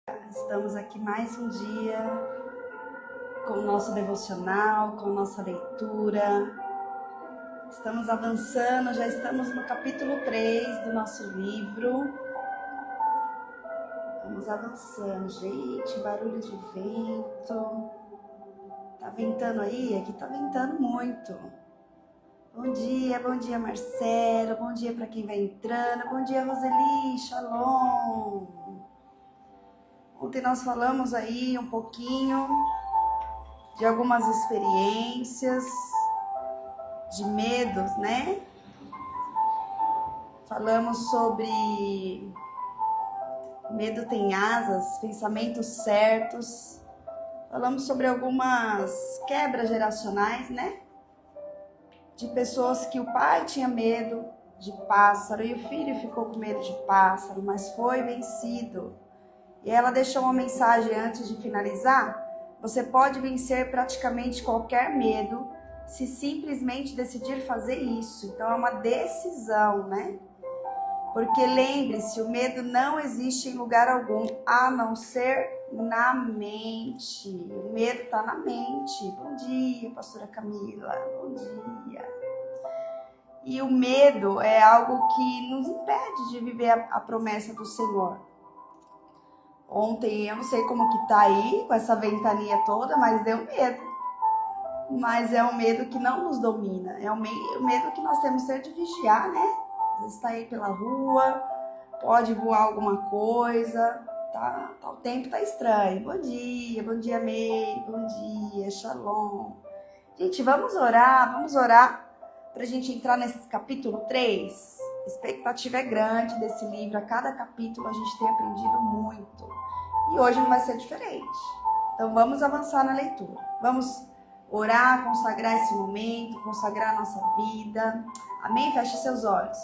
Estamos aqui mais um dia com o nosso devocional, com a nossa leitura. Estamos avançando, já estamos no capítulo 3 do nosso livro. Vamos avançando. Gente, barulho de vento. Tá ventando aí? Aqui tá ventando muito. Bom dia Marcelo. Bom dia para quem vai entrando. Bom dia Roseli, shalom. Ontem nós falamos aí um pouquinho de algumas experiências, de medos, né? Falamos sobre medo tem asas, pensamentos certos. Falamos sobre algumas quebras geracionais, né? De pessoas que o pai tinha medo de pássaro e o filho ficou com medo de pássaro, mas foi vencido. E ela deixou uma mensagem antes de finalizar. Você pode vencer praticamente qualquer medo se simplesmente decidir fazer isso. Então é uma decisão, né? Porque lembre-se, o medo não existe em lugar algum, a não ser na mente. O medo está na mente. Bom dia, pastora Camila. Bom dia. E o medo é algo que nos impede de viver a promessa do Senhor. Ontem, eu não sei como que tá aí, com essa ventania toda, mas deu medo. Mas é um medo que não nos domina. É o medo que nós temos que ter de vigiar, né? Às vezes tá aí pela rua, pode voar alguma coisa, tá? O tempo tá estranho. Bom dia, May, bom dia, shalom. Gente, vamos orar pra gente entrar nesse capítulo 3. A expectativa é grande desse livro, a cada capítulo a gente tem aprendido muito. E hoje não vai ser diferente. Então vamos avançar na leitura. Vamos orar, consagrar esse momento, consagrar a nossa vida. Amém? Feche seus olhos.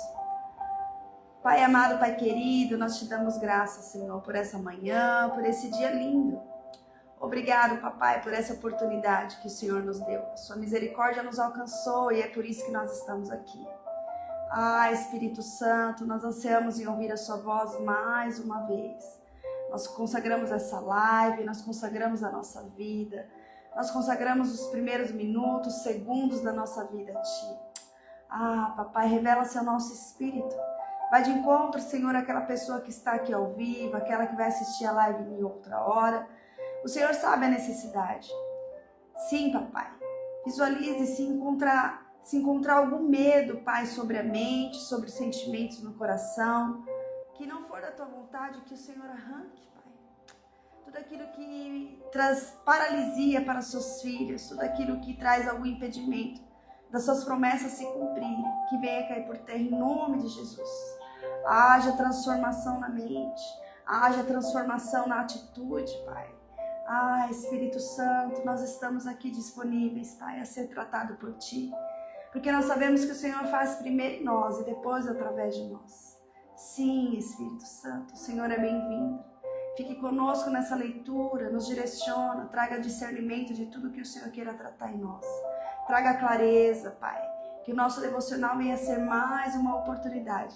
Pai amado, Pai querido, nós te damos graças, Senhor, por essa manhã, por esse dia lindo. Obrigado, Papai, por essa oportunidade que o Senhor nos deu. A sua misericórdia nos alcançou e é por isso que nós estamos aqui. Espírito Santo, nós ansiamos em ouvir a sua voz mais uma vez. Nós consagramos essa live, nós consagramos a nossa vida, nós consagramos os primeiros minutos, segundos da nossa vida a Ti. Papai, revela-se ao nosso espírito. Vai de encontro, Senhor, àquela pessoa que está aqui ao vivo, aquela que vai assistir a live em outra hora. O Senhor sabe a necessidade. Sim, Papai. Visualize se encontrar algum medo, Pai, sobre a mente, sobre os sentimentos no coração. Que não for da tua vontade, que o Senhor arranque, Pai. Tudo aquilo que traz paralisia para seus filhos, tudo aquilo que traz algum impedimento das suas promessas se cumprirem, que venha cair por terra em nome de Jesus. Haja transformação na mente, haja transformação na atitude, Pai. Espírito Santo, nós estamos aqui disponíveis, Pai, a ser tratado por Ti, porque nós sabemos que o Senhor faz primeiro em nós e depois através de nós. Sim, Espírito Santo, o Senhor é bem-vindo. Fique conosco nessa leitura, nos direciona, traga discernimento de tudo que o Senhor queira tratar em nós. Traga clareza, Pai, que o nosso devocional venha ser mais uma oportunidade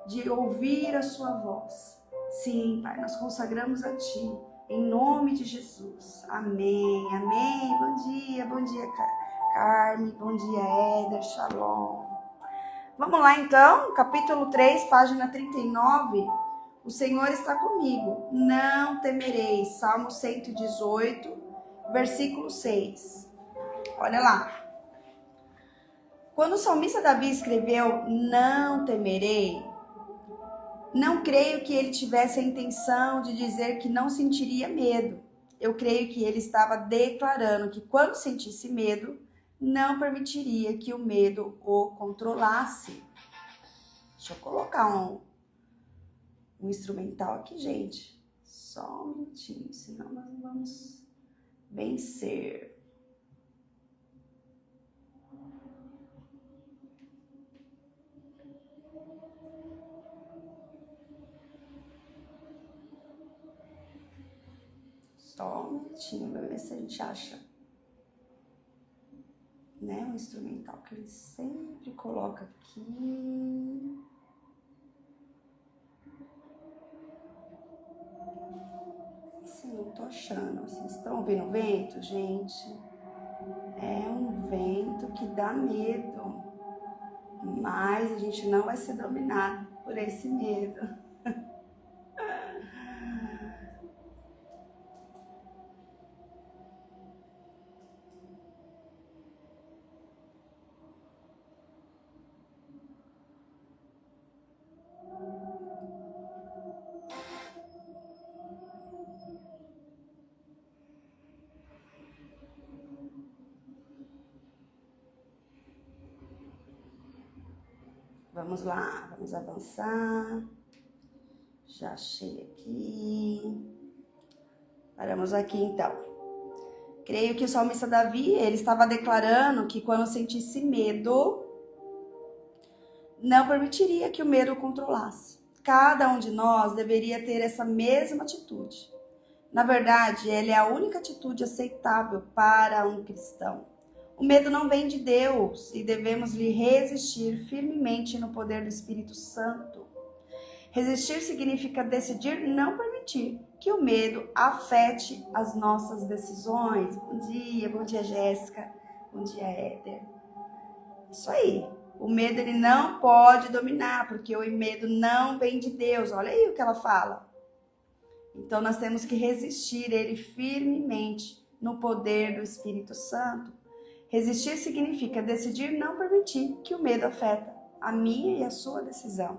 de ouvir a sua voz. Sim, Pai, nós consagramos a Ti, em nome de Jesus. Amém, amém. Bom dia, Carme, bom dia, Éder, shalom. Vamos lá então, capítulo 3, página 39. O Senhor está comigo, não temerei. Salmo 118, versículo 6. Olha lá. Quando o salmista Davi escreveu não temerei, não creio que ele tivesse a intenção de dizer que não sentiria medo. Eu creio que ele estava declarando que quando sentisse medo, não permitiria que o medo o controlasse. Deixa eu colocar um instrumental aqui, gente. Só um minutinho, senão nós não vamos vencer. Só um minutinho, pra ver se a gente acha, né, um instrumental que ele sempre coloca aqui. Assim, não tô achando. Vocês estão ouvindo o vento, gente? É um vento que dá medo. Mas a gente não vai ser dominado por esse medo. Vamos lá, vamos avançar. Já achei aqui. Paramos aqui então. Creio que o salmista Davi, ele estava declarando que quando sentisse medo, não permitiria que o medo o controlasse. Cada um de nós deveria ter essa mesma atitude. Na verdade, ela é a única atitude aceitável para um cristão. O medo não vem de Deus e devemos lhe resistir firmemente no poder do Espírito Santo. Resistir significa decidir não permitir que o medo afete as nossas decisões. Bom dia Jéssica, bom dia Éder. Isso aí, o medo ele não pode dominar, porque o medo não vem de Deus. Olha aí o que ela fala. Então nós temos que resistir ele firmemente no poder do Espírito Santo. Resistir significa decidir não permitir que o medo afeta a minha e a sua decisão.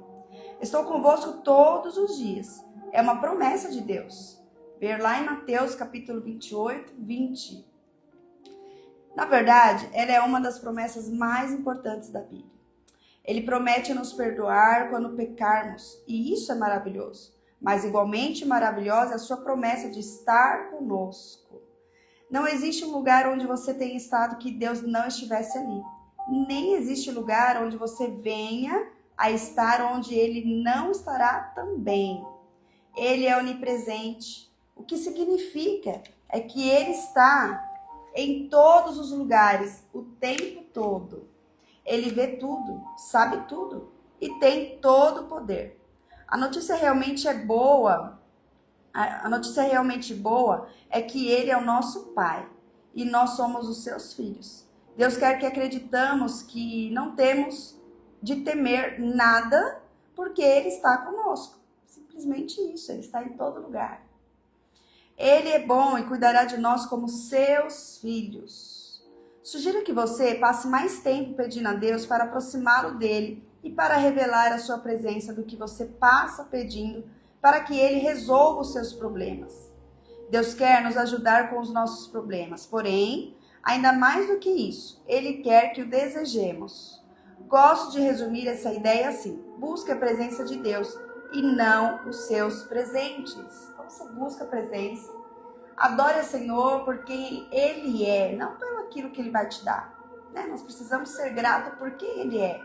Estou convosco todos os dias. É uma promessa de Deus. Ver lá em Mateus capítulo 28, 20. Na verdade, ela é uma das promessas mais importantes da Bíblia. Ele promete nos perdoar quando pecarmos, e isso é maravilhoso. Mas igualmente maravilhosa é a sua promessa de estar conosco. Não existe um lugar onde você tenha estado que Deus não estivesse ali. Nem existe lugar onde você venha a estar onde Ele não estará também. Ele é onipresente. O que significa é que Ele está em todos os lugares, o tempo todo. Ele vê tudo, sabe tudo e tem todo o poder. A notícia realmente boa é que Ele é o nosso Pai e nós somos os seus filhos. Deus quer que acreditamos que não temos de temer nada porque Ele está conosco. Simplesmente isso, Ele está em todo lugar. Ele é bom e cuidará de nós como seus filhos. Sugiro que você passe mais tempo pedindo a Deus para aproximá-lo dele e para revelar a sua presença do que você passa pedindo para que Ele resolva os seus problemas. Deus quer nos ajudar com os nossos problemas, porém, ainda mais do que isso, Ele quer que o desejemos. Gosto de resumir essa ideia assim: busque a presença de Deus e não os seus presentes. Então você busca a presença, adore o Senhor por quem Ele é, não pelo aquilo que Ele vai te dar. Nós precisamos ser gratos por quem Ele é.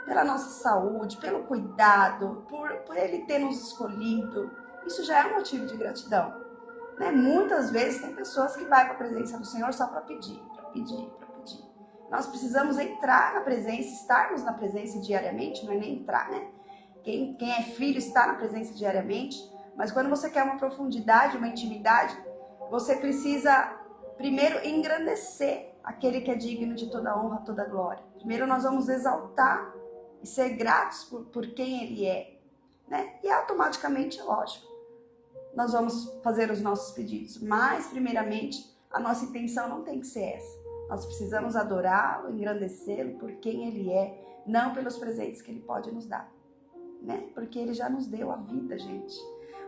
Pela nossa saúde, pelo cuidado, por Ele ter nos escolhido. Isso já é um motivo de gratidão. Muitas vezes tem pessoas que vão para a presença do Senhor só para pedir. Nós precisamos entrar na presença, estarmos na presença diariamente, não é nem entrar, né? Quem é filho está na presença diariamente, mas quando você quer uma profundidade, uma intimidade, você precisa primeiro engrandecer aquele que é digno de toda honra, toda glória. Primeiro nós vamos exaltar e ser gratos por quem Ele é, né? E automaticamente, lógico, nós vamos fazer os nossos pedidos. Mas, primeiramente, a nossa intenção não tem que ser essa. Nós precisamos adorá-lo, engrandecê-lo por quem Ele é, não pelos presentes que Ele pode nos dar, né? Porque Ele já nos deu a vida, gente.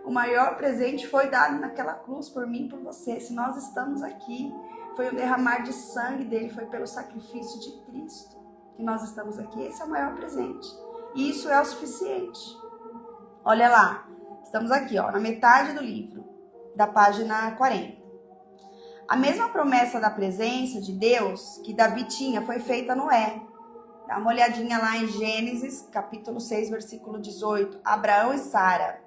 O maior presente foi dado naquela cruz por mim e por você. Se nós estamos aqui, foi o derramar de sangue dele, foi pelo sacrifício de Cristo que nós estamos aqui. Esse é o maior presente. E isso é o suficiente. Olha lá, estamos aqui, na metade do livro, da página 40. A mesma promessa da presença de Deus que Davi tinha foi feita a Noé. Dá uma olhadinha lá em Gênesis, capítulo 6, versículo 18. Abraão e Sara.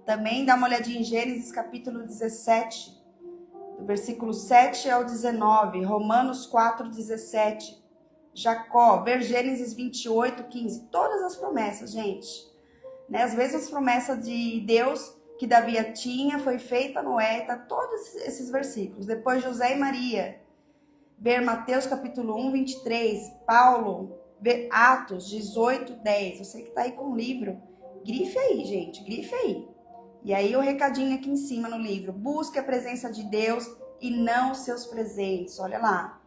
Também dá uma olhadinha em Gênesis, capítulo 17, do versículo 7 ao 19. Romanos 4, 17. Jacó, ver Gênesis 28, 15. Todas as promessas, gente. As mesmas promessas de Deus que Davi tinha, foi feita a Noé, tá todos esses versículos. Depois José e Maria, ver Mateus capítulo 1, 23, Paulo, ver Atos 18, 10. Você que tá aí com o livro, grife aí, gente, grife aí. E aí o recadinho aqui em cima no livro, busque a presença de Deus e não os seus presentes, olha lá.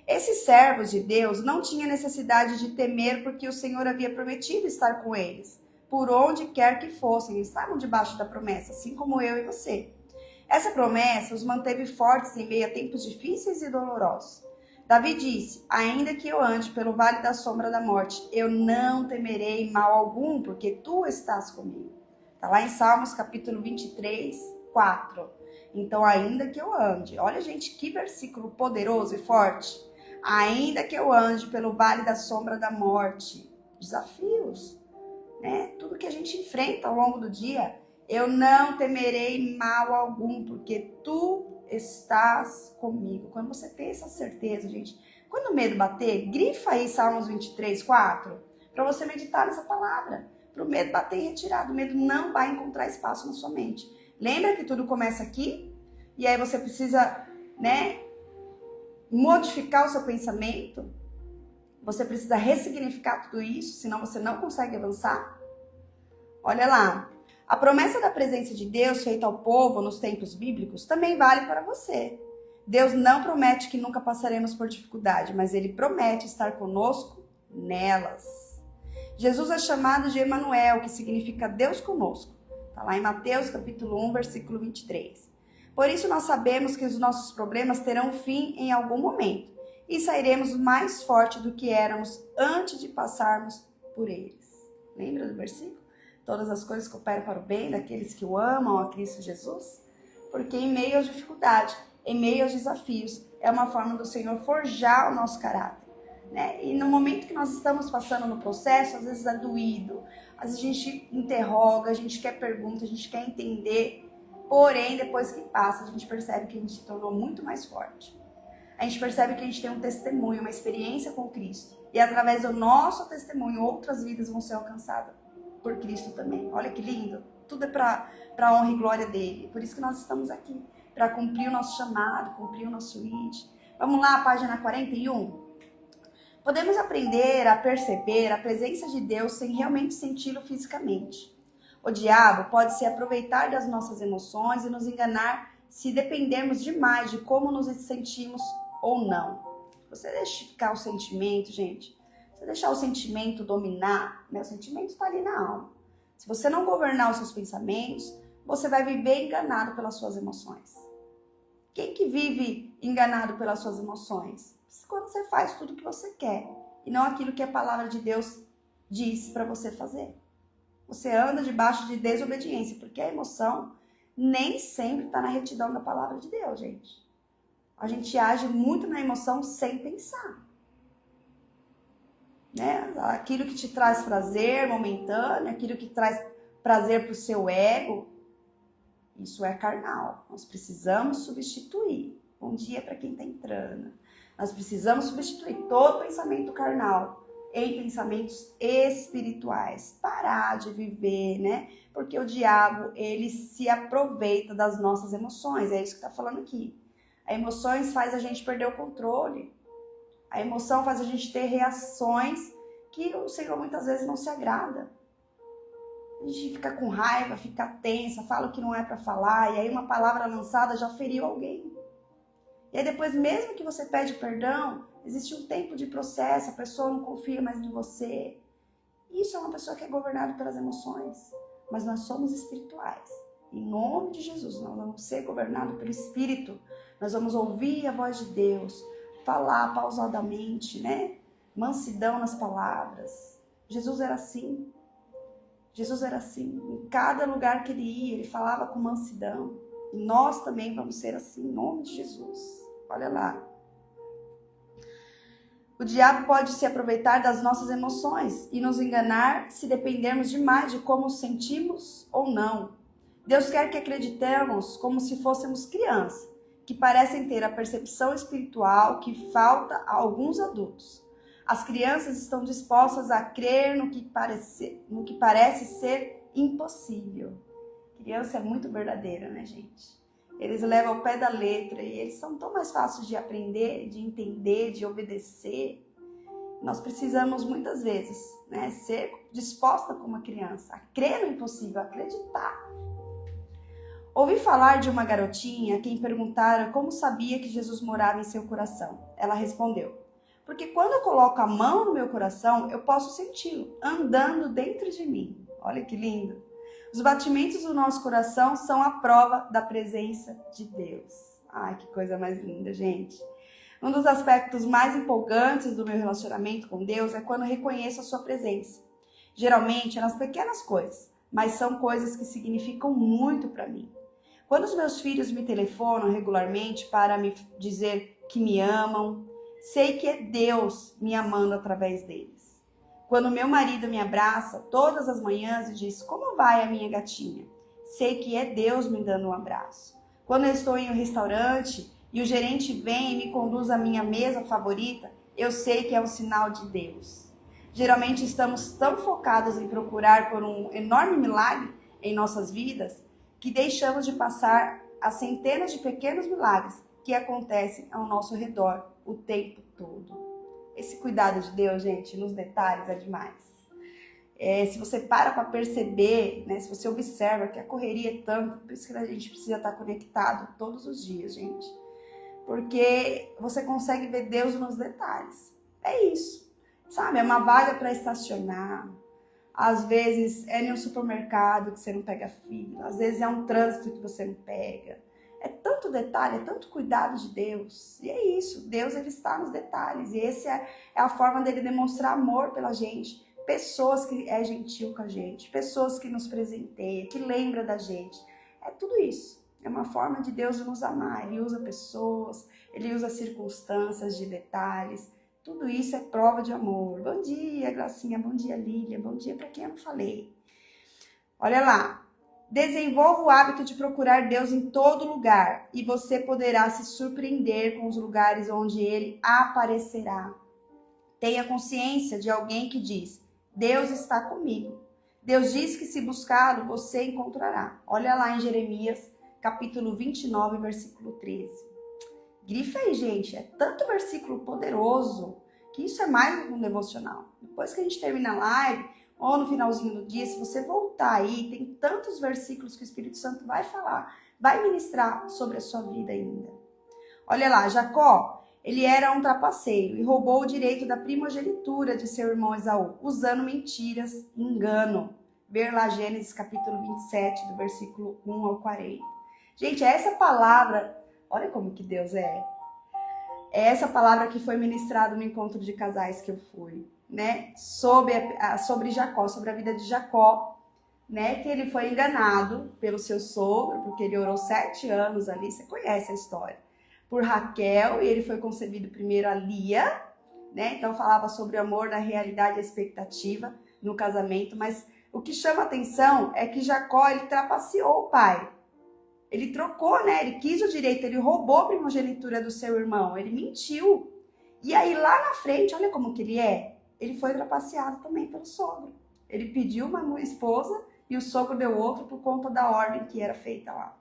Esses servos de Deus não tinham necessidade de temer porque o Senhor havia prometido estar com eles. Por onde quer que fossem, eles estavam debaixo da promessa, assim como eu e você. Essa promessa os manteve fortes em meio a tempos difíceis e dolorosos. Davi disse, ainda que eu ande pelo vale da sombra da morte, eu não temerei mal algum, porque tu estás comigo. Está lá em Salmos capítulo 23, 4. Então, ainda que eu ande, olha gente, que versículo poderoso e forte. Ainda que eu ande pelo vale da sombra da morte, desafios, né? Tudo que a gente enfrenta ao longo do dia, eu não temerei mal algum, porque tu estás comigo. Quando você tem essa certeza, gente, quando o medo bater, grifa aí Salmos 23, 4, para você meditar nessa palavra, para o medo bater e retirar. O medo não vai encontrar espaço na sua mente. Lembra que tudo começa aqui? E aí você precisa, né, modificar o seu pensamento. Você precisa ressignificar tudo isso, senão você não consegue avançar. Olha lá. A promessa da presença de Deus feita ao povo nos tempos bíblicos também vale para você. Deus não promete que nunca passaremos por dificuldade, mas Ele promete estar conosco nelas. Jesus é chamado de Emanuel, que significa Deus conosco. Está lá em Mateus capítulo 1, versículo 23. Por isso nós sabemos que os nossos problemas terão fim em algum momento e sairemos mais fortes do que éramos antes de passarmos por eles. Lembra do versículo? Todas as coisas cooperam para o bem daqueles que o amam a Cristo Jesus? Porque em meio às dificuldades, em meio aos desafios, é uma forma do Senhor forjar o nosso caráter, né? E no momento que nós estamos passando no processo, às vezes é doído, às vezes a gente interroga, a gente quer pergunta, a gente quer entender, porém depois que passa, a gente percebe que a gente se tornou muito mais forte. A gente percebe que a gente tem um testemunho, uma experiência com Cristo. E através do nosso testemunho, outras vidas vão ser alcançadas por Cristo também. Olha que lindo. Tudo é para a honra e glória dele. Por isso que nós estamos aqui. Para cumprir o nosso chamado, cumprir o nosso ID. Vamos lá, página 41. Podemos aprender a perceber a presença de Deus sem realmente senti-lo fisicamente. O diabo pode se aproveitar das nossas emoções e nos enganar se dependermos demais de como nos sentimos ou não. Você deixa ficar o sentimento, gente. Se deixar o sentimento dominar, o sentimento está ali na alma. Se você não governar os seus pensamentos, você vai viver enganado pelas suas emoções. Quem que vive enganado pelas suas emoções? Quando você faz tudo o que você quer e não aquilo que a palavra de Deus diz para você fazer. Você anda debaixo de desobediência, porque a emoção nem sempre está na retidão da palavra de Deus, gente. A gente age muito na emoção sem pensar. Né? Aquilo que te traz prazer momentâneo, aquilo que traz prazer para o seu ego, isso é carnal. Nós precisamos substituir. Bom dia para quem está entrando. Nós precisamos substituir todo pensamento carnal em pensamentos espirituais. Parar de viver, né? Porque o diabo, ele se aproveita das nossas emoções. É isso que está falando aqui. As emoções faz a gente perder o controle. A emoção faz a gente ter reações que o Senhor muitas vezes não se agrada. A gente fica com raiva, fica tensa, fala o que não é para falar, e aí uma palavra lançada já feriu alguém. E aí depois, mesmo que você pede perdão, existe um tempo de processo, a pessoa não confia mais em você. Isso é uma pessoa que é governada pelas emoções. Mas nós somos espirituais. Em nome de Jesus, nós vamos ser governados pelo Espírito. Nós vamos ouvir a voz de Deus, falar pausadamente, né? Mansidão nas palavras. Jesus era assim. Jesus era assim. Em cada lugar que ele ia, ele falava com mansidão. E nós também vamos ser assim, em nome de Jesus. Olha lá. O diabo pode se aproveitar das nossas emoções e nos enganar se dependermos demais de como sentimos ou não. Deus quer que acreditemos como se fôssemos crianças, que parecem ter a percepção espiritual que falta a alguns adultos. As crianças estão dispostas a crer no que parece ser impossível. Criança é muito verdadeira, né, gente? Eles levam ao pé da letra e eles são tão mais fáceis de aprender, de entender, de obedecer. Nós precisamos muitas vezes, né, ser disposta como uma criança, a crer no impossível, a acreditar. Ouvi falar de uma garotinha a quem perguntaram como sabia que Jesus morava em seu coração. Ela respondeu: porque quando eu coloco a mão no meu coração, eu posso senti-lo andando dentro de mim. Olha que lindo! Os batimentos do nosso coração são a prova da presença de Deus. Ai, que coisa mais linda, gente. Um dos aspectos mais empolgantes do meu relacionamento com Deus é quando eu reconheço a sua presença. Geralmente é nas pequenas coisas, mas são coisas que significam muito para mim. Quando os meus filhos me telefonam regularmente para me dizer que me amam, sei que é Deus me amando através deles. Quando meu marido me abraça todas as manhãs e diz: como vai a minha gatinha? Sei que é Deus me dando um abraço. Quando eu estou em um restaurante e o gerente vem e me conduz à minha mesa favorita, eu sei que é um sinal de Deus. Geralmente estamos tão focados em procurar por um enorme milagre em nossas vidas que deixamos de passar as centenas de pequenos milagres que acontecem ao nosso redor o tempo todo. Esse cuidado de Deus, gente, nos detalhes é demais. Se você para perceber, né, se você observa que a correria é tanto, por isso que a gente precisa estar conectado todos os dias, gente. Porque você consegue ver Deus nos detalhes. É isso, sabe? É uma vaga para estacionar. Às vezes é em um supermercado que você não pega fila. Às vezes é um trânsito que você não pega. É tanto detalhe, é tanto cuidado de Deus. E é isso, Deus ele está nos detalhes. E essa é a forma dele demonstrar amor pela gente. Pessoas que é gentil com a gente, pessoas que nos presenteiam, que lembram da gente. É tudo isso. É uma forma de Deus nos amar. Ele usa pessoas, ele usa circunstâncias de detalhes. Tudo isso é prova de amor. Bom dia, Gracinha. Bom dia, Lília. Bom dia para quem eu não falei. Olha lá. Desenvolva o hábito de procurar Deus em todo lugar e você poderá se surpreender com os lugares onde Ele aparecerá. Tenha consciência de alguém que diz: Deus está comigo. Deus diz que se buscá-lo, você encontrará. Olha lá em Jeremias, capítulo 29, versículo 13. Grifa aí, gente. É tanto versículo poderoso que isso é mais do que um devocional. Depois que a gente termina a live, ou no finalzinho do dia, se você voltar aí, tem tantos versículos que o Espírito Santo vai falar, vai ministrar sobre a sua vida ainda. Olha lá, Jacó, ele era um trapaceiro e roubou o direito da primogenitura de seu irmão Esaú, usando mentiras e engano. Ver lá Gênesis capítulo 27, do versículo 1 ao 40. Gente, essa palavra, olha como que Deus é. É essa palavra que foi ministrada no encontro de casais que eu fui, né? Sobre Jacó, sobre a vida de Jacó, né? Que ele foi enganado pelo seu sogro, porque ele orou 7 anos ali, você conhece a história, por Raquel, e ele foi concebido primeiro a Lia, né? Então falava sobre o amor na realidade e a expectativa no casamento, mas o que chama atenção é que Jacó, ele trapaceou o pai. Ele trocou, né? Ele quis o direito, ele roubou a primogenitura do seu irmão, ele mentiu. E aí lá na frente, olha como que ele é. Ele foi trapaceado também pelo sogro. Ele pediu uma esposa e o sogro deu outra por conta da ordem que era feita lá.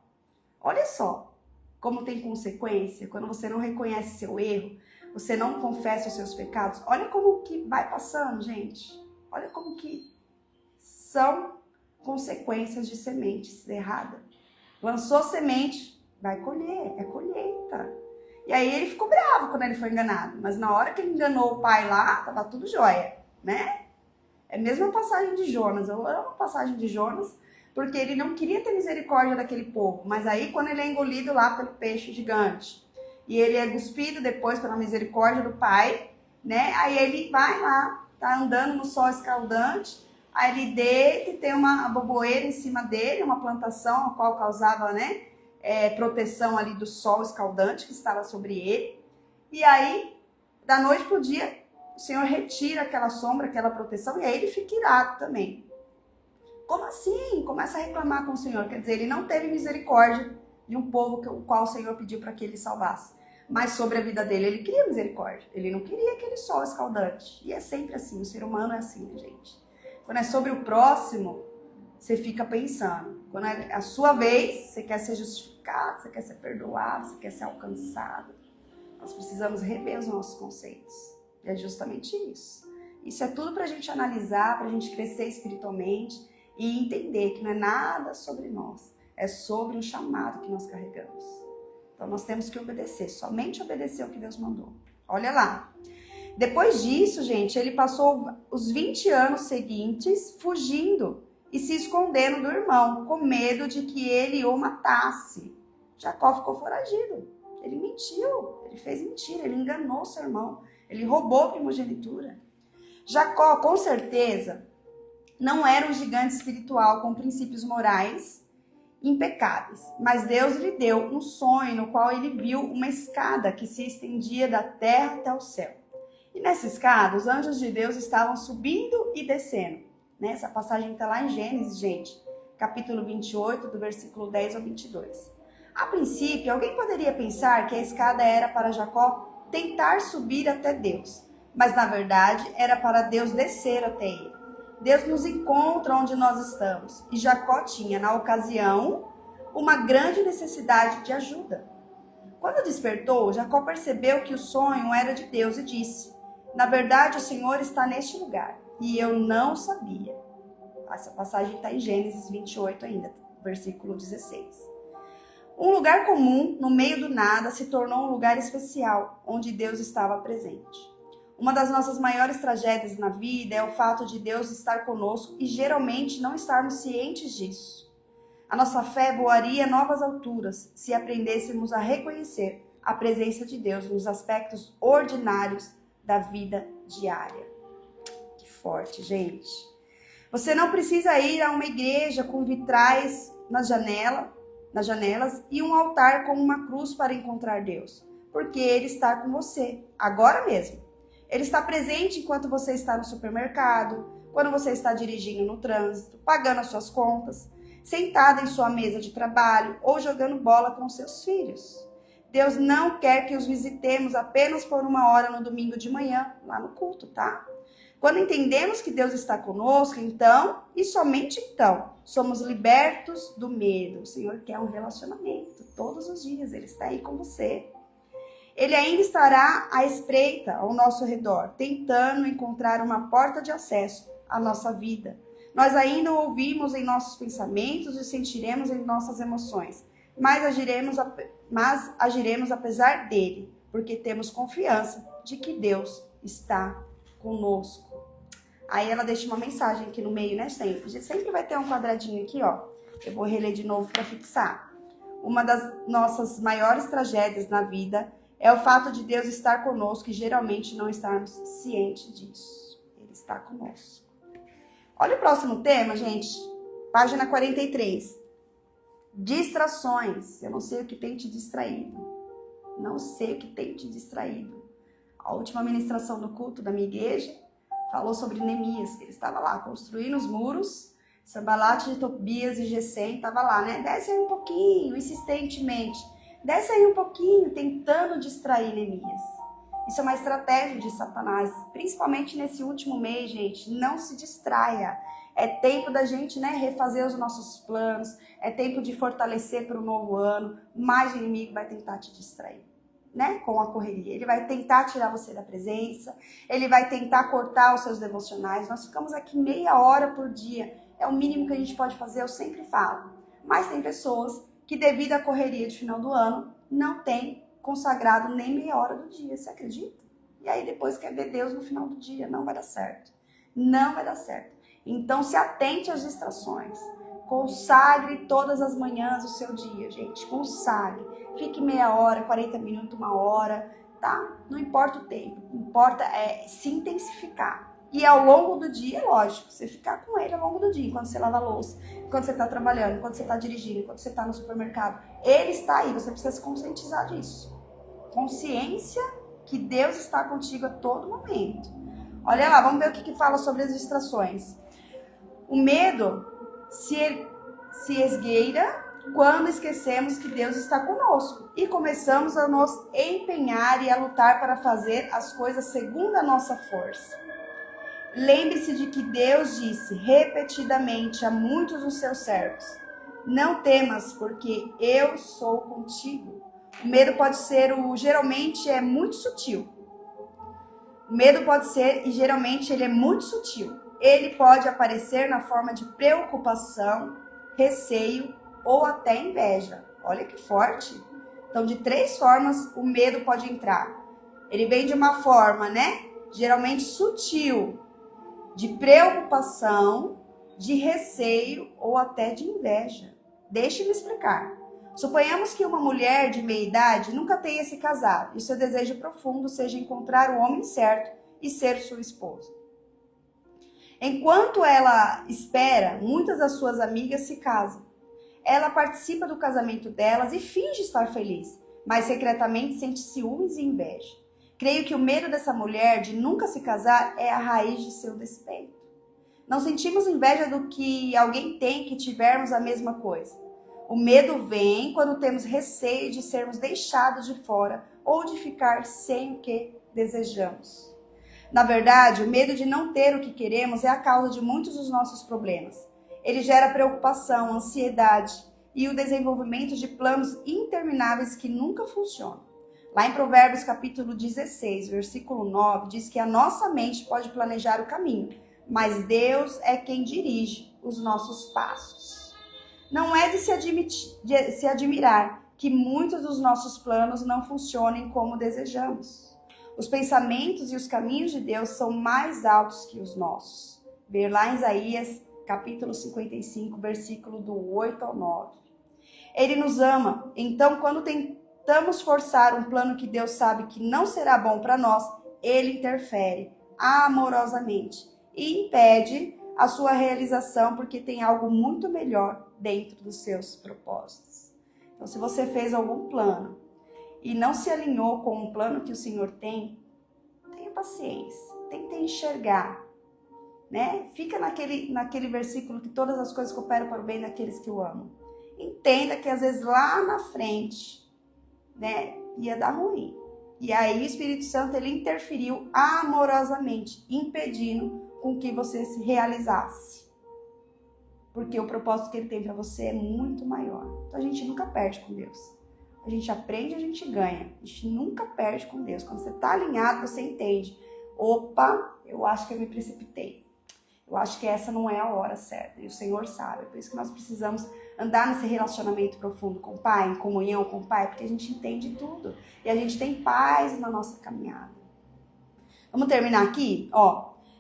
Olha só como tem consequência quando você não reconhece seu erro, você não confessa os seus pecados. Olha como que vai passando, gente. Olha como que são consequências de sementes erradas. Lançou semente, vai colher, é colheita. E aí ele ficou bravo quando ele foi enganado. Mas na hora que ele enganou o pai lá, tava tudo jóia, né? É a mesma passagem de Jonas. Eu amo a passagem de Jonas, porque ele não queria ter misericórdia daquele povo. Mas aí quando ele é engolido lá pelo peixe gigante, e ele é cuspido depois pela misericórdia do pai, né? Aí ele vai lá, tá andando no sol escaldante, aí ele deita e tem uma boboeira em cima dele, uma plantação a qual causava, né, proteção ali do sol escaldante que estava sobre ele. E aí, da noite pro dia, o Senhor retira aquela sombra, aquela proteção, e aí ele fica irado também. Como assim? Começa a reclamar com o Senhor. Quer dizer, ele não teve misericórdia de um povo o qual o Senhor pediu para que ele salvasse. Mas sobre a vida dele, ele queria misericórdia. Ele não queria aquele sol escaldante. E é sempre assim, o ser humano é assim, né, gente? Quando é sobre o próximo, você fica pensando, Quando é a sua vez, você quer ser justificado, você quer ser perdoado, você quer ser alcançado. Nós precisamos rever os nossos conceitos. E é justamente isso. Isso é tudo para a gente analisar, para a gente crescer espiritualmente e entender que não é nada sobre nós. É sobre um chamado que nós carregamos. Então nós temos que obedecer, somente obedecer o que Deus mandou. Olha lá. Depois disso, gente, ele passou os 20 anos seguintes fugindo e se escondendo do irmão, com medo de que ele o matasse. Jacó ficou foragido. Ele mentiu, ele fez mentira, ele enganou seu irmão, ele roubou a primogenitura. Jacó, com certeza, não era um gigante espiritual com princípios morais impecáveis, mas Deus lhe deu um sonho no qual ele viu uma escada que se estendia da terra até o céu. E nessa escada, os anjos de Deus estavam subindo e descendo. Essa passagem está lá em Gênesis, gente, capítulo 28, do versículo 10 ao 22. A princípio, alguém poderia pensar que a escada era para Jacó tentar subir até Deus, mas na verdade era para Deus descer até ele. Deus nos encontra onde nós estamos, e Jacó tinha, na ocasião, uma grande necessidade de ajuda. Quando despertou, Jacó percebeu que o sonho era de Deus e disse: na verdade, o Senhor está neste lugar, e eu não sabia. Essa passagem está em Gênesis 28 ainda, versículo 16. Um lugar comum, no meio do nada, se tornou um lugar especial, onde Deus estava presente. Uma das nossas maiores tragédias na vida é o fato de Deus estar conosco e geralmente não estarmos cientes disso. A nossa fé voaria a novas alturas se aprendêssemos a reconhecer a presença de Deus nos aspectos ordinários da vida diária. Que forte, gente. Você não precisa ir a uma igreja com vitrais nas janelas e um altar com uma cruz para encontrar Deus, porque Ele está com você, agora mesmo. Ele está presente enquanto você está no supermercado, quando você está dirigindo no trânsito, pagando as suas contas, sentada em sua mesa de trabalho ou jogando bola com seus filhos. Deus não quer que os visitemos apenas por uma hora no domingo de manhã, lá no culto, tá? Quando entendemos que Deus está conosco, então, e somente então, somos libertos do medo. O Senhor quer um relacionamento todos os dias, Ele está aí com você. Ele ainda estará à espreita ao nosso redor, tentando encontrar uma porta de acesso à nossa vida. Nós ainda o ouvimos em nossos pensamentos e sentiremos em nossas emoções, mas agiremos apesar dele, porque temos confiança de que Deus está conosco. Aí ela deixa uma mensagem aqui no meio, né? Sempre vai ter um quadradinho aqui, ó. Eu vou reler de novo para fixar. Uma das nossas maiores tragédias na vida é o fato de Deus estar conosco e geralmente não estarmos cientes disso. Ele está conosco. Olha o próximo tema, gente. Página 43. Distrações. Eu não sei o que tem te distraído. Não sei o que tem te distraído. A última ministração do culto da minha igreja falou sobre Neemias, que ele estava lá construindo os muros. Sambalate, Tobias e Gesem estava lá, né? Desce aí um pouquinho, insistentemente. Desce aí um pouquinho, tentando distrair Neemias. Isso é uma estratégia de Satanás, principalmente nesse último mês, gente. Não se distraia. É tempo da gente, refazer os nossos planos. É tempo de fortalecer para o novo ano. Mas o inimigo vai tentar te distrair, com a correria. Ele vai tentar tirar você da presença. Ele vai tentar cortar os seus devocionais. Nós ficamos aqui meia hora por dia. É o mínimo que a gente pode fazer, eu sempre falo. Mas tem pessoas que devido à correria de final do ano, não tem consagrado nem meia hora do dia, você acredita? E aí depois quer ver Deus no final do dia, não vai dar certo. Não vai dar certo. Então se atente às distrações. Consagre todas as manhãs o seu dia, gente. Consagre. Fique meia hora, 40 minutos, uma hora, tá? Não importa o tempo, importa se intensificar. E ao longo do dia, é lógico, você ficar com ele ao longo do dia, enquanto você lava a louça, enquanto você está trabalhando, enquanto você está dirigindo, enquanto você está no supermercado. Ele está aí, você precisa se conscientizar disso. Consciência que Deus está contigo a todo momento. Olha lá, vamos ver o que fala sobre as distrações. O medo se esgueira quando esquecemos que Deus está conosco e começamos a nos empenhar e a lutar para fazer as coisas segundo a nossa força. Lembre-se de que Deus disse repetidamente a muitos dos seus servos: Não temas, porque eu sou contigo. O medo pode ser geralmente é muito sutil. O medo pode ser, e geralmente ele é muito sutil. Ele pode aparecer na forma de preocupação, receio ou até inveja. Olha que forte. Então, de 3 formas o medo pode entrar. Ele vem de uma forma, geralmente sutil, de preocupação, de receio ou até de inveja. Deixe-me explicar. Suponhamos que uma mulher de meia idade nunca tenha se casado e o seu desejo profundo seja encontrar o homem certo e ser sua esposa. Enquanto ela espera, muitas das suas amigas se casam. Ela participa do casamento delas e finge estar feliz, mas secretamente sente ciúmes e inveja. Creio que o medo dessa mulher de nunca se casar é a raiz de seu despeito. Não sentimos inveja do que alguém tem que tivermos a mesma coisa. O medo vem quando temos receio de sermos deixados de fora ou de ficar sem o que desejamos. Na verdade, o medo de não ter o que queremos é a causa de muitos dos nossos problemas. Ele gera preocupação, ansiedade e o desenvolvimento de planos intermináveis que nunca funcionam. Lá em Provérbios capítulo 16, versículo 9, diz que a nossa mente pode planejar o caminho, mas Deus é quem dirige os nossos passos. Não é de se admirar que muitos dos nossos planos não funcionem como desejamos. Os pensamentos e os caminhos de Deus são mais altos que os nossos. Ver lá em Isaías capítulo 55, versículo do 8 ao 9. Ele nos ama, então quando tentamos forçar um plano que Deus sabe que não será bom para nós, Ele interfere amorosamente e impede a sua realização porque tem algo muito melhor dentro dos seus propósitos. Então, se você fez algum plano e não se alinhou com o plano que o Senhor tem, tenha paciência, tente enxergar, Fica naquele versículo que todas as coisas cooperam para o bem daqueles que o amam. Entenda que às vezes lá na frente, ia dar ruim. E aí o Espírito Santo, ele interferiu amorosamente, impedindo com que você se realizasse. Porque o propósito que ele tem para você é muito maior. Então a gente nunca perde com Deus. A gente aprende, a gente ganha. A gente nunca perde com Deus. Quando você está alinhado, você entende. Opa, eu acho que eu me precipitei. Eu acho que essa não é a hora certa. E o Senhor sabe. É por isso que nós precisamos andar nesse relacionamento profundo com o Pai, em comunhão com o Pai, porque a gente entende tudo. E a gente tem paz na nossa caminhada. Vamos terminar aqui?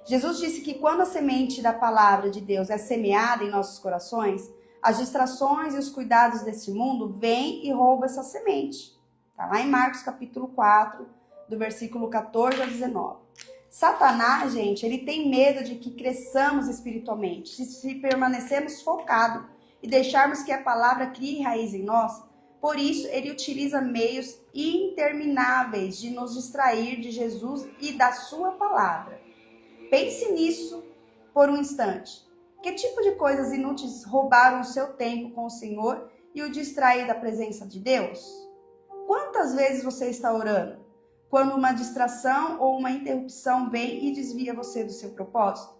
Jesus disse que quando a semente da palavra de Deus é semeada em nossos corações, as distrações e os cuidados deste mundo vêm e roubam essa semente. Está lá em Marcos capítulo 4, do versículo 14 a 19. Satanás, gente, ele tem medo de que cresçamos espiritualmente. Se permanecermos focados e deixarmos que a palavra crie raiz em nós, por isso ele utiliza meios intermináveis de nos distrair de Jesus e da sua palavra. Pense nisso por um instante. Que tipo de coisas inúteis roubaram o seu tempo com o Senhor e o distrair da presença de Deus? Quantas vezes você está orando quando uma distração ou uma interrupção vem e desvia você do seu propósito?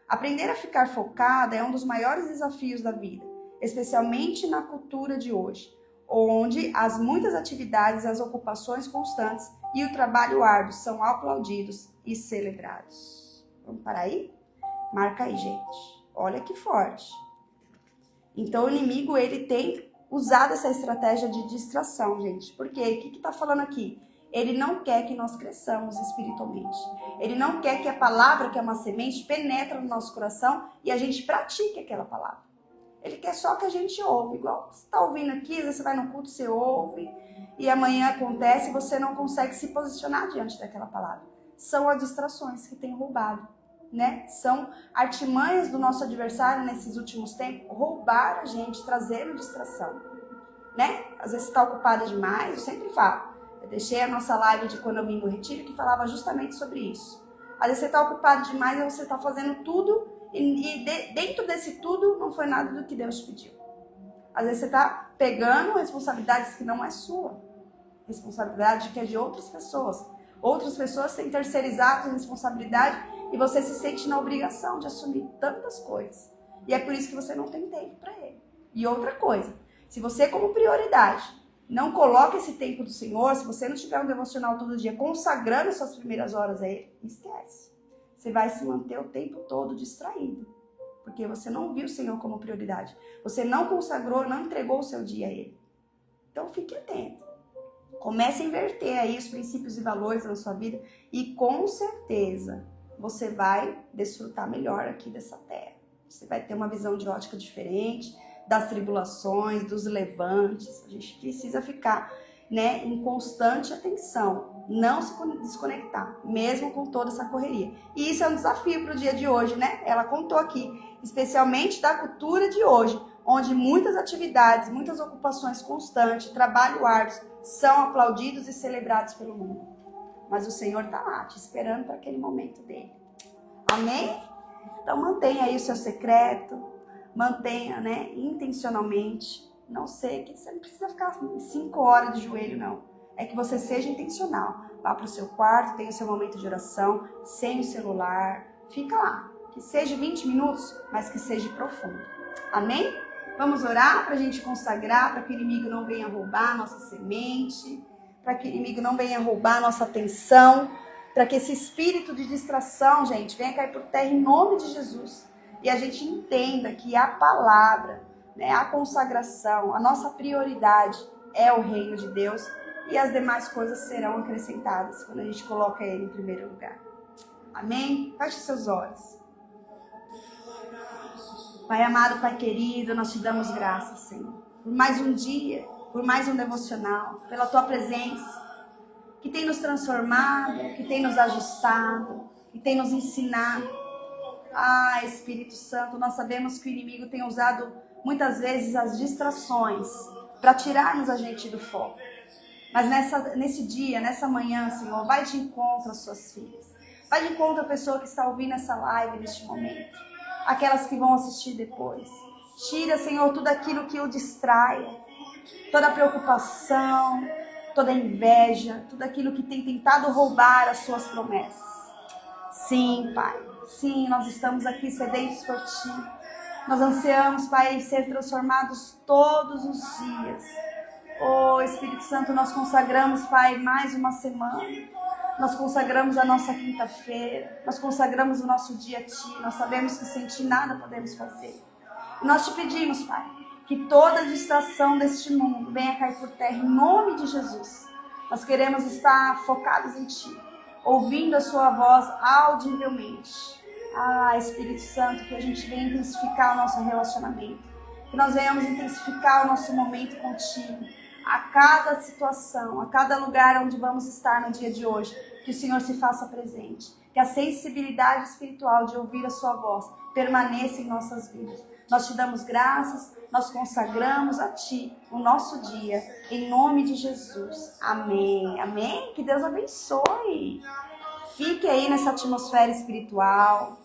Aprender a ficar focada é um dos maiores desafios da vida, especialmente na cultura de hoje, onde as muitas atividades, as ocupações constantes e o trabalho árduo são aplaudidos e celebrados. Vamos parar aí? Marca aí, gente. Olha que forte. Então, o inimigo, ele tem usado essa estratégia de distração, gente. Por quê? O que está falando aqui? Ele não quer que nós cresçamos espiritualmente. Ele não quer que a palavra, que é uma semente, penetre no nosso coração e a gente pratique aquela palavra. Ele quer só que a gente ouve. Igual você está ouvindo aqui, às vezes você vai no culto, você ouve, e amanhã acontece e você não consegue se posicionar diante daquela palavra. São as distrações que têm roubado, São artimanhas do nosso adversário nesses últimos tempos, roubar a gente, trazer distração, Às vezes você está ocupada demais, eu sempre falo. Eu deixei a nossa live de quando eu vim no retiro que falava justamente sobre isso. Às vezes você está ocupado demais, você está fazendo tudo e dentro desse tudo não foi nada do que Deus te pediu. Às vezes você está pegando responsabilidades que não é sua. Responsabilidade que é de outras pessoas. Outras pessoas têm terceirizado a responsabilidade e você se sente na obrigação de assumir tantas coisas. E é por isso que você não tem tempo para ele. E outra coisa, se você como prioridade não coloca esse tempo do Senhor, se você não tiver um devocional todo dia consagrando suas primeiras horas a Ele, esquece. Você vai se manter o tempo todo distraído. Porque você não viu o Senhor como prioridade. Você não consagrou, não entregou o seu dia a Ele. Então fique atento. Comece a inverter aí os princípios e valores na sua vida. E com certeza você vai desfrutar melhor aqui dessa terra. Você vai ter uma visão de ótica diferente das tribulações, dos levantes. A gente precisa ficar, né, em constante atenção, não se desconectar, mesmo com toda essa correria. E isso é um desafio para o dia de hoje, né? Ela contou aqui, especialmente da cultura de hoje, onde muitas atividades, muitas ocupações constantes, trabalho árduo, são aplaudidos e celebrados pelo mundo. Mas o Senhor está lá, te esperando para aquele momento dele. Amém? Então mantenha aí o seu secreto, mantenha, né, intencionalmente. Não sei, que você não precisa ficar 5 horas de joelho, não. É que você seja intencional. Vá para o seu quarto, tenha o seu momento de oração, sem o celular. Fica lá. Que seja 20 minutos, mas que seja profundo. Amém? Vamos orar para a gente consagrar, para que o inimigo não venha roubar a nossa semente, para que o inimigo não venha roubar a nossa atenção, para que esse espírito de distração, gente, venha cair por terra em nome de Jesus. E a gente entenda que a palavra, né, a consagração, a nossa prioridade é o reino de Deus e as demais coisas serão acrescentadas quando a gente coloca Ele em primeiro lugar. Amém? Feche seus olhos. Pai amado, Pai querido, nós te damos graças, Senhor, por mais um dia, por mais um devocional, pela Tua presença, que tem nos transformado, que tem nos ajustado, que tem nos ensinado. Ah, Espírito Santo, nós sabemos que o inimigo tem usado muitas vezes as distrações para tirarmos a gente do foco. Mas nesse dia, nessa manhã, Senhor, vai de encontro às suas filhas. Vai de encontro à pessoa que está ouvindo essa live neste momento. Aquelas que vão assistir depois. Tira, Senhor, tudo aquilo que o distraia. Toda a preocupação, toda a inveja, tudo aquilo que tem tentado roubar as suas promessas. Sim, Pai. Sim, nós estamos aqui sedentos por Ti. Nós ansiamos, Pai, ser transformados todos os dias. Oh, Espírito Santo, nós consagramos, Pai, mais uma semana. Nós consagramos a nossa quinta-feira. Nós consagramos o nosso dia a Ti. Nós sabemos que sem Ti nada podemos fazer. E nós Te pedimos, Pai, que toda distração deste mundo venha cair por terra em nome de Jesus. Nós queremos estar focados em Ti, ouvindo a Sua voz audivelmente. Ah, Espírito Santo, que a gente venha intensificar o nosso relacionamento. Que nós venhamos intensificar o nosso momento contigo. A cada situação, a cada lugar onde vamos estar no dia de hoje, que o Senhor se faça presente. Que a sensibilidade espiritual de ouvir a Sua voz permaneça em nossas vidas. Nós Te damos graças, nós consagramos a Ti o nosso dia, em nome de Jesus. Amém. Amém? Que Deus abençoe. Fique aí nessa atmosfera espiritual.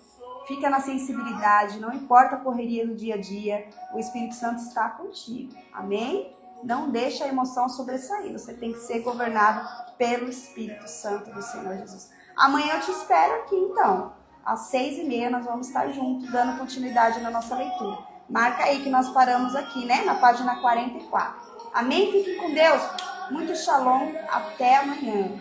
Fica na sensibilidade, não importa a correria do dia a dia, o Espírito Santo está contigo. Amém? Não deixa a emoção sobressair. Você tem que ser governado pelo Espírito Santo do Senhor Jesus. Amanhã eu te espero aqui, então. Às 6h30 nós vamos estar juntos, dando continuidade na nossa leitura. Marca aí que nós paramos aqui, né? Na página 44. Amém? Fiquem com Deus. Muito shalom. Até amanhã.